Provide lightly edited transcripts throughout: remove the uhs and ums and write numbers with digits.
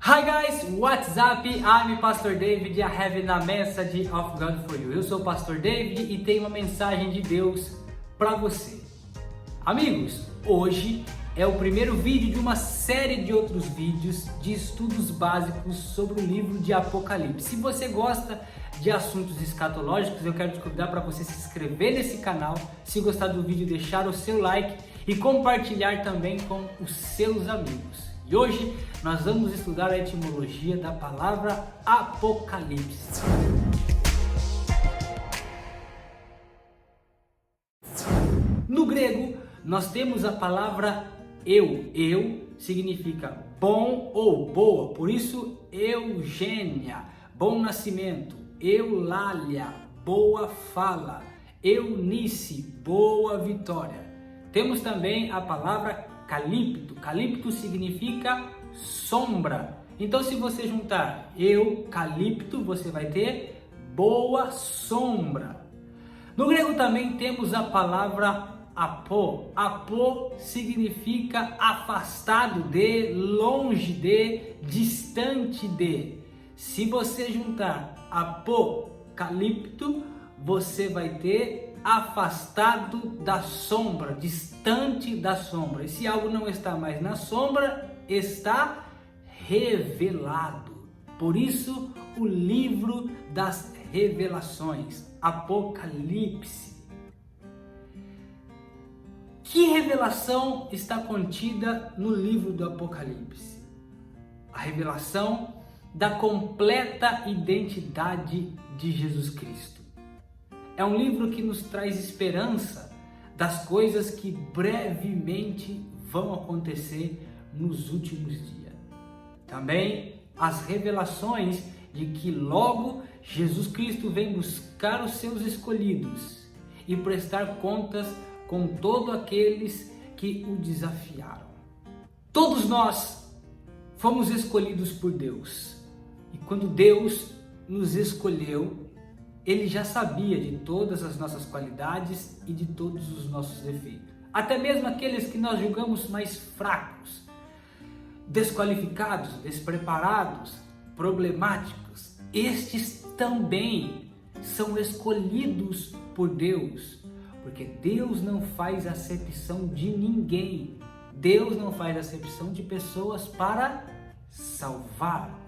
Hi guys, what's up? I'm Pastor David. I have a message of God for you. Eu sou o Pastor David e tenho uma mensagem de Deus para você. Amigos, hoje é o primeiro vídeo de uma série de outros vídeos de estudos básicos sobre o livro de Apocalipse. Se você gosta de assuntos escatológicos, eu quero te convidar para você se inscrever nesse canal, se gostar do vídeo, deixar o seu like e compartilhar também com os seus amigos. E hoje nós vamos estudar a etimologia da palavra Apocalipse. No grego, nós temos a palavra eu. Eu significa bom ou boa, por isso Eugênia, bom nascimento. Eulália, boa fala. Eunice, boa vitória. Temos também a palavra calípto. Calípto significa sombra. Então, se você juntar eucalipto, você vai ter boa sombra. No grego também temos a palavra apó. Apó significa afastado de, longe de, distante de. Se você juntar apocalipto, você vai ter afastado da sombra, distante da sombra. E se algo não está mais na sombra, está revelado. Por isso, o livro das revelações, Apocalipse. Que revelação está contida no livro do Apocalipse? A revelação da completa identidade de Jesus Cristo. É um livro que nos traz esperança das coisas que brevemente vão acontecer nos últimos dias. Também as revelações de que logo Jesus Cristo vem buscar os seus escolhidos e prestar contas com todos aqueles que o desafiaram. Todos nós fomos escolhidos por Deus. E quando Deus nos escolheu, Ele já sabia de todas as nossas qualidades e de todos os nossos defeitos. Até mesmo aqueles que nós julgamos mais fracos, desqualificados, despreparados, problemáticos. Estes também são escolhidos por Deus. Porque Deus não faz acepção de ninguém. Deus não faz acepção de pessoas para salvar.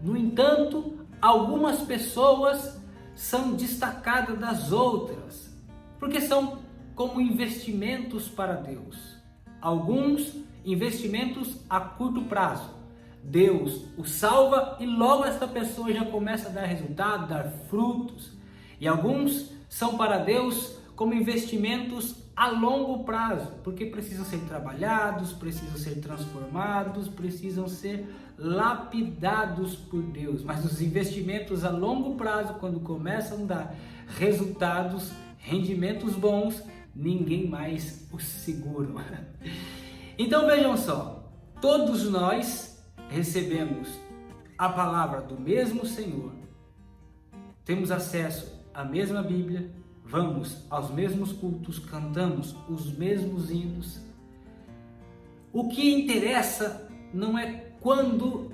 No entanto, algumas pessoas são destacadas das outras, porque são como investimentos para Deus. Alguns investimentos a curto prazo. Deus o salva e logo esta pessoa já começa a dar resultado, dar frutos. E alguns são para Deus como investimentos a longo prazo, porque precisam ser trabalhados, precisam ser transformados, precisam ser lapidados por Deus. Mas os investimentos a longo prazo, quando começam a dar resultados, rendimentos bons, ninguém mais os segura. Então vejam só, todos nós recebemos a palavra do mesmo Senhor, temos acesso à mesma Bíblia, vamos aos mesmos cultos, cantamos os mesmos hinos. O que interessa não é quando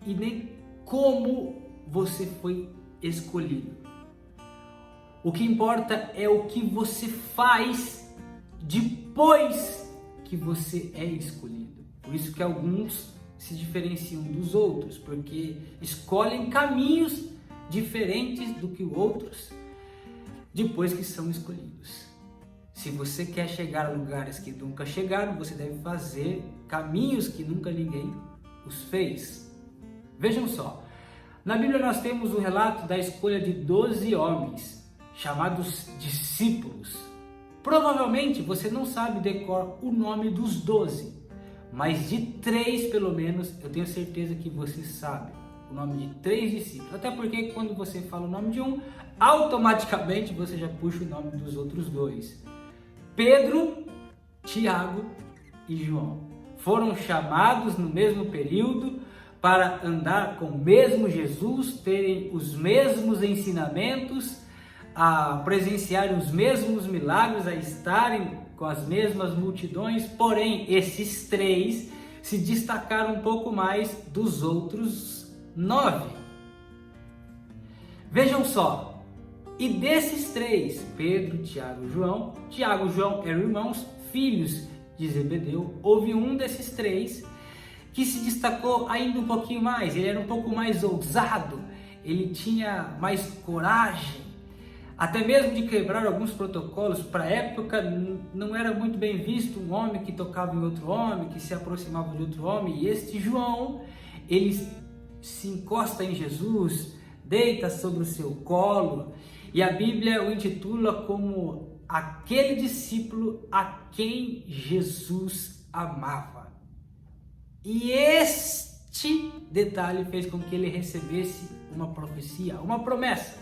e nem como você foi escolhido. O que importa é o que você faz depois que você é escolhido. Por isso que alguns se diferenciam dos outros, porque escolhem caminhos diferentes do que outros depois que são escolhidos. Se você quer chegar a lugares que nunca chegaram, você deve fazer caminhos que nunca ninguém os fez. Vejam só, na Bíblia nós temos o relato da escolha de 12 homens, chamados discípulos. Provavelmente você não sabe decor o nome dos 12, mas de 3 pelo menos eu tenho certeza que você sabe o nome de 3 discípulos. Até porque quando você fala o nome de um, automaticamente você já puxa o nome dos outros 2. Pedro, Tiago e João foram chamados no mesmo período para andar com o mesmo Jesus, terem os mesmos ensinamentos, a presenciarem os mesmos milagres, a estarem com as mesmas multidões. Porém, esses 3 se destacaram um pouco mais dos outros 9. Vejam só, e desses 3, Pedro, Tiago e João eram irmãos, filhos de Zebedeu. Houve um desses 3 que se destacou ainda um pouquinho mais, ele era um pouco mais ousado, ele tinha mais coragem, até mesmo de quebrar alguns protocolos. Para a época não era muito bem visto um homem que tocava em outro homem, que se aproximava de outro homem, e este João, ele se encosta em Jesus, deita sobre o seu colo, e a Bíblia o intitula como aquele discípulo a quem Jesus amava. E este detalhe fez com que ele recebesse uma profecia, uma promessa.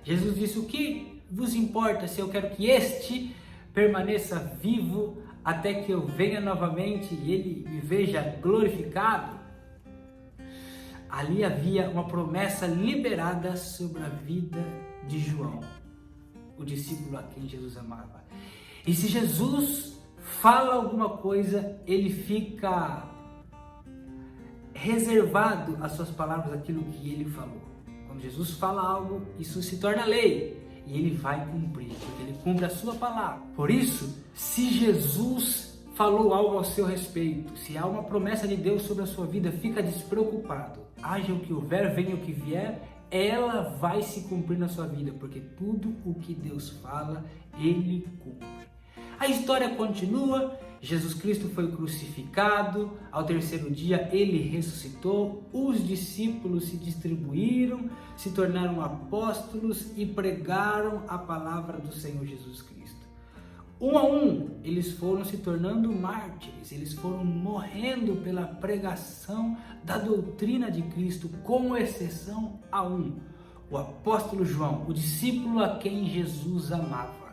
Jesus disse: o que vos importa se eu quero que este permaneça vivo até que eu venha novamente e ele me veja glorificado? Ali havia uma promessa liberada sobre a vida de João, o discípulo a quem Jesus amava. E se Jesus fala alguma coisa, ele fica reservado às suas palavras, aquilo que ele falou. Quando Jesus fala algo, isso se torna lei e ele vai cumprir, porque ele cumpre a sua palavra. Por isso, se Jesus falou algo ao seu respeito, se há uma promessa de Deus sobre a sua vida, fica despreocupado. Haja o que houver, venha o que vier, ela vai se cumprir na sua vida, porque tudo o que Deus fala, ele cumpre. A história continua. Jesus Cristo foi crucificado, ao terceiro dia ele ressuscitou, os discípulos se distribuíram, se tornaram apóstolos e pregaram a palavra do Senhor Jesus Cristo. Um a um, eles foram se tornando mártires, eles foram morrendo pela pregação da doutrina de Cristo, com exceção a um, o apóstolo João, o discípulo a quem Jesus amava.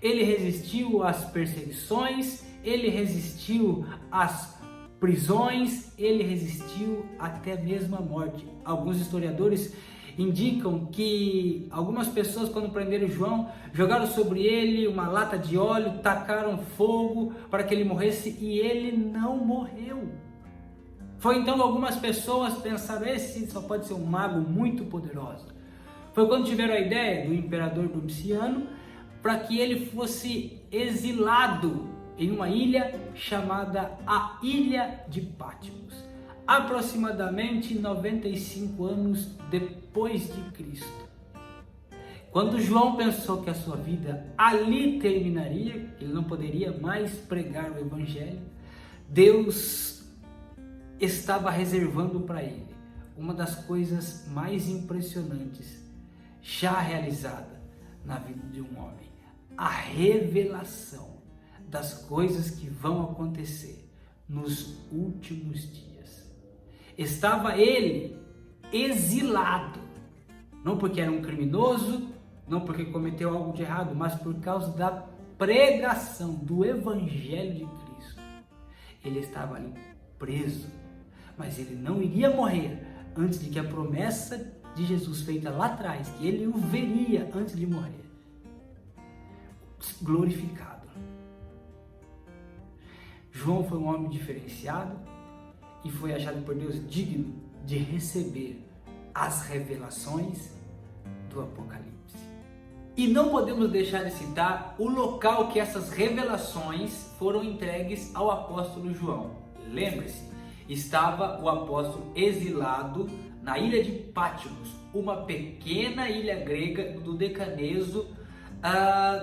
Ele resistiu às perseguições, ele resistiu às prisões, ele resistiu até mesmo à morte. Alguns historiadores indicam que algumas pessoas, quando prenderam João, jogaram sobre ele uma lata de óleo, tacaram fogo para que ele morresse, e ele não morreu. Foi então que algumas pessoas pensaram: esse só pode ser um mago muito poderoso. Foi quando tiveram a ideia do imperador Domiciano para que ele fosse exilado em uma ilha chamada a Ilha de Patmos, aproximadamente 95 anos depois de Cristo. Quando João pensou que a sua vida ali terminaria, ele não poderia mais pregar o Evangelho, Deus estava reservando para ele uma das coisas mais impressionantes já realizada na vida de um homem: a revelação das coisas que vão acontecer nos últimos dias. Estava ele exilado, não porque era um criminoso, não porque cometeu algo de errado, mas por causa da pregação do Evangelho de Cristo. Ele estava ali preso, mas ele não iria morrer antes de que a promessa de Jesus feita lá atrás, que ele o veria antes de morrer, glorificado. João foi um homem diferenciado e foi achado por Deus digno de receber as revelações do Apocalipse. E não podemos deixar de citar o local que essas revelações foram entregues ao apóstolo João. Lembre-se, estava o apóstolo exilado na ilha de Patmos, uma pequena ilha grega do Decaneso,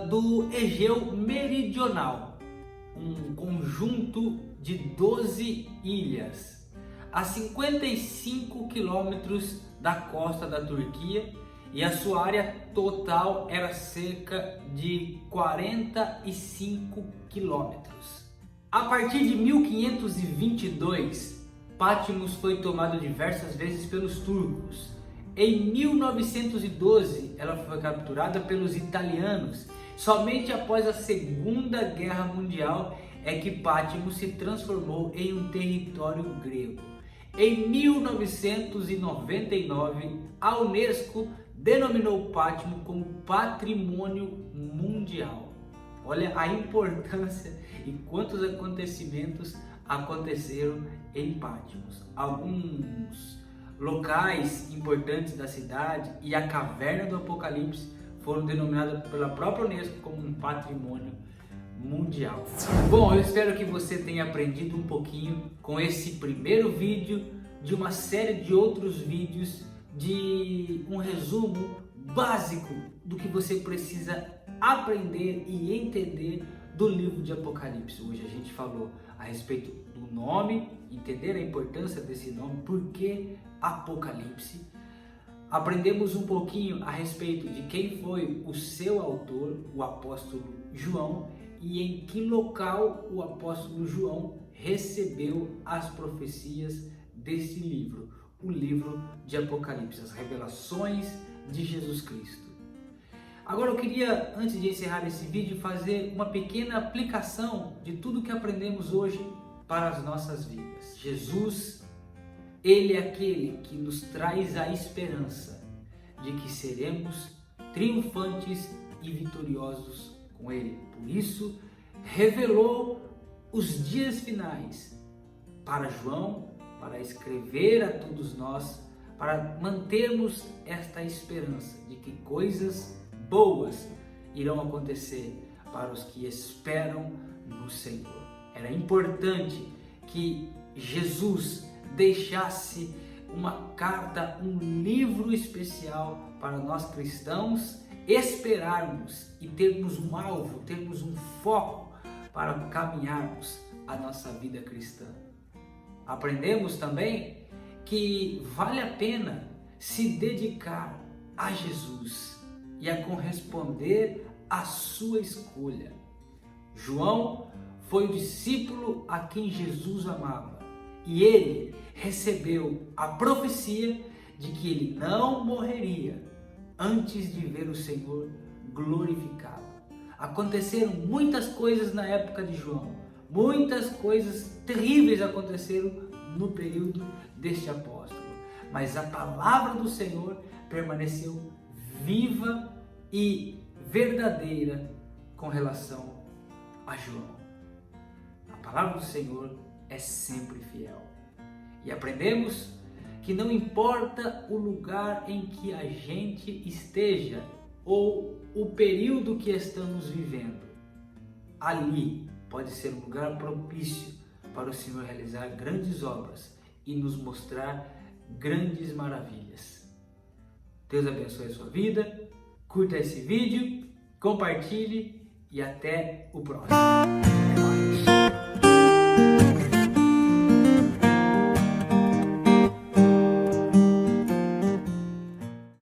do Egeu Meridional, um conjunto de 12 ilhas, a 55 quilômetros da costa da Turquia, e a sua área total era cerca de 45 quilômetros. A partir de 1522, Patmos foi tomada diversas vezes pelos turcos. Em 1912, ela foi capturada pelos italianos. Somente após a Segunda Guerra Mundial é que Patmos se transformou em um território grego. Em 1999, a Unesco denominou Patmos como Patrimônio Mundial. Olha a importância e quantos acontecimentos aconteceram em Patmos. Alguns locais importantes da cidade e a caverna do Apocalipse foram denominadas pela própria Unesco como um patrimônio mundial. Bom, eu espero que você tenha aprendido um pouquinho com esse primeiro vídeo de uma série de outros vídeos de um resumo básico do que você precisa aprender e entender do livro de Apocalipse. Hoje a gente falou a respeito do nome, entender a importância desse nome, por que Apocalipse. Aprendemos um pouquinho a respeito de quem foi o seu autor, o apóstolo João, e em que local o apóstolo João recebeu as profecias desse livro, o livro de Apocalipse, as revelações de Jesus Cristo. Agora eu queria, antes de encerrar esse vídeo, fazer uma pequena aplicação de tudo que aprendemos hoje para as nossas vidas. Jesus, Ele é aquele que nos traz a esperança de que seremos triunfantes e vitoriosos com Ele. Por isso, revelou os dias finais para João, para escrever a todos nós, para mantermos esta esperança de que coisas boas irão acontecer para os que esperam no Senhor. Era importante que Jesus deixasse uma carta, um livro especial para nós cristãos esperarmos e termos um alvo, termos um foco para caminharmos a nossa vida cristã. Aprendemos também que vale a pena se dedicar a Jesus e a corresponder à sua escolha. João foi o discípulo a quem Jesus amava e ele recebeu a profecia de que ele não morreria antes de ver o Senhor glorificado. Aconteceram muitas coisas na época de João, muitas coisas terríveis aconteceram no período deste apóstolo, mas a palavra do Senhor permaneceu viva e verdadeira com relação a João. A palavra do Senhor é sempre fiel. E aprendemos que não importa o lugar em que a gente esteja ou o período que estamos vivendo, ali pode ser um lugar propício para o Senhor realizar grandes obras e nos mostrar grandes maravilhas. Deus abençoe a sua vida, curta esse vídeo, compartilhe e até o próximo. Até mais.